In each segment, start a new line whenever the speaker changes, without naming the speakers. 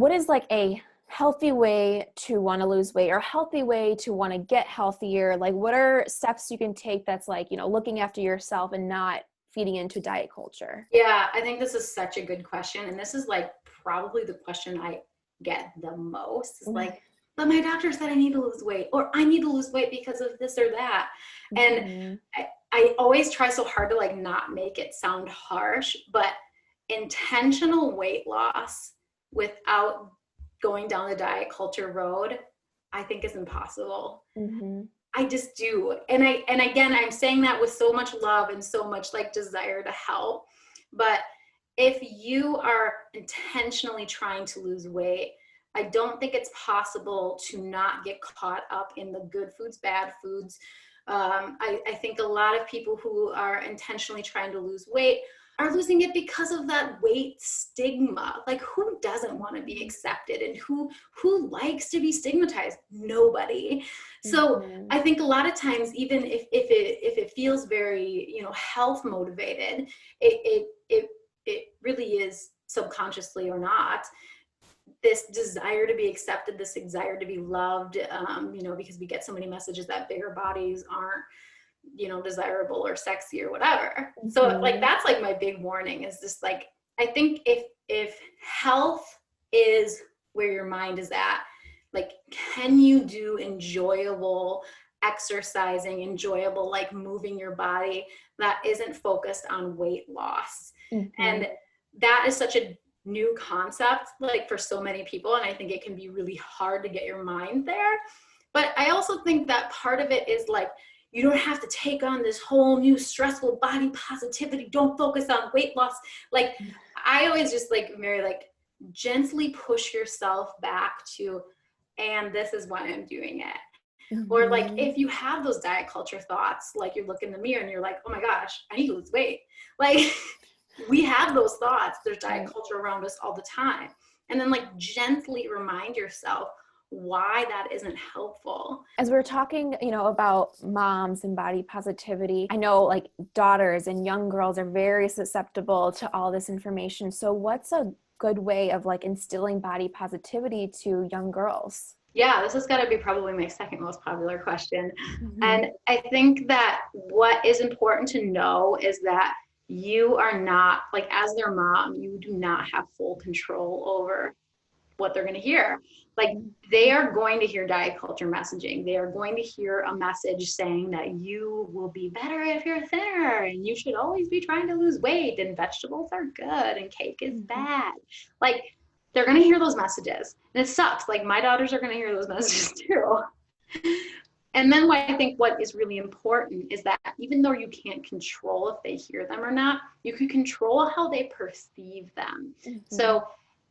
what is like a healthy way to want to lose weight, or healthy way to want to get healthier? Like, what are steps you can take that's like, looking after yourself and not feeding into diet culture?
Yeah, I think this is such a good question. And this is like probably the question I get the most is like, but my doctor said I need to lose weight, or I need to lose weight because of this or that. And
Mm-hmm.
I always try so hard to like not make it sound harsh, but intentional weight loss without going down the diet culture road, I think is impossible.
Mm-hmm.
I just do. And again, I'm saying that with so much love and so much like desire to help. But if you are intentionally trying to lose weight, I don't think it's possible to not get caught up in the good foods, bad foods. I think a lot of people who are intentionally trying to lose weight are losing it because of that weight stigma. Like, who doesn't want to be accepted, and who likes to be stigmatized? Nobody. So I think a lot of times, even if it feels very, health motivated, it really is, subconsciously or not, this desire to be accepted, this desire to be loved, because we get so many messages that bigger bodies aren't, desirable or sexy or whatever.
Mm-hmm.
So like, that's like my big warning is just like, I think if health is where your mind is at, like, can you do enjoyable exercising, enjoyable, like moving your body that isn't focused on weight loss?
Mm-hmm.
And that is such a new concept, like, for so many people. And I think it can be really hard to get your mind there. But I also think that part of it is like, you don't have to take on this whole new stressful body positivity. Don't focus on weight loss. Like, I always just like very like gently push yourself back to, and this is why I'm doing it. Mm-hmm. Or like, if you have those diet culture thoughts, like you look in the mirror and you're like, oh my gosh, I need to lose weight. Like, we have those thoughts. There's diet culture around us all the time. And then like gently remind yourself why that isn't helpful.
As we're talking, about moms and body positivity, I know like daughters and young girls are very susceptible to all this information. So what's a good way of like instilling body positivity to young girls?
Yeah, this has got to be probably my second most popular question. Mm-hmm. And I think that what is important to know is that you are not, like, as their mom, you do not have full control over what they're going to hear. Like, they are going to hear diet culture messaging. They are going to hear a message saying that you will be better if you're thinner, and you should always be trying to lose weight, and vegetables are good, and cake is bad. Like, they're going to hear those messages, and it sucks. Like, my daughters are going to hear those messages too. And then I think what is really important is that even though you can't control if they hear them or not, you can control how they perceive them. Mm-hmm. So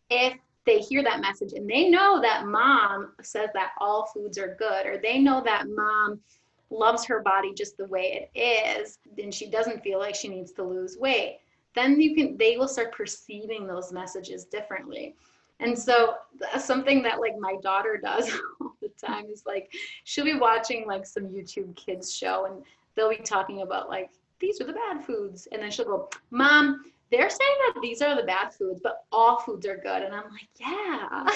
if they hear that message and they know that mom says that all foods are good, or they know that mom loves her body just the way it is, and she doesn't feel like she needs to lose weight, then they will start perceiving those messages differently. And so that's something that like my daughter does all the time is like, she'll be watching like some YouTube kids show, and they'll be talking about like, these are the bad foods. And then she'll go, Mom, they're saying that these are the bad foods, but all foods are good. And I'm like, yeah,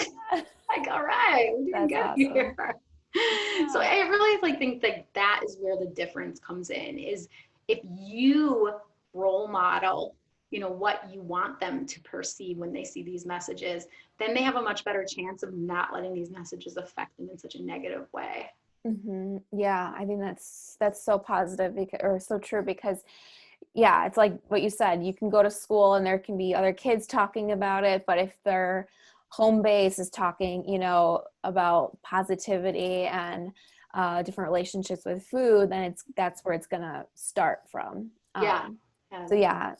like, all right, we're doing good awesome. Here. Yeah. So I really like think that is where the difference comes in, is if you role model, what you want them to perceive when they see these messages, then they have a much better chance of not letting these messages affect them in such a negative way.
Mm-hmm. Yeah, I think that's so positive or so true, because yeah, it's like what you said, you can go to school and there can be other kids talking about it, but if their home base is talking, about positivity and different relationships with food, then that's where it's gonna start from.
Yeah.
So yeah,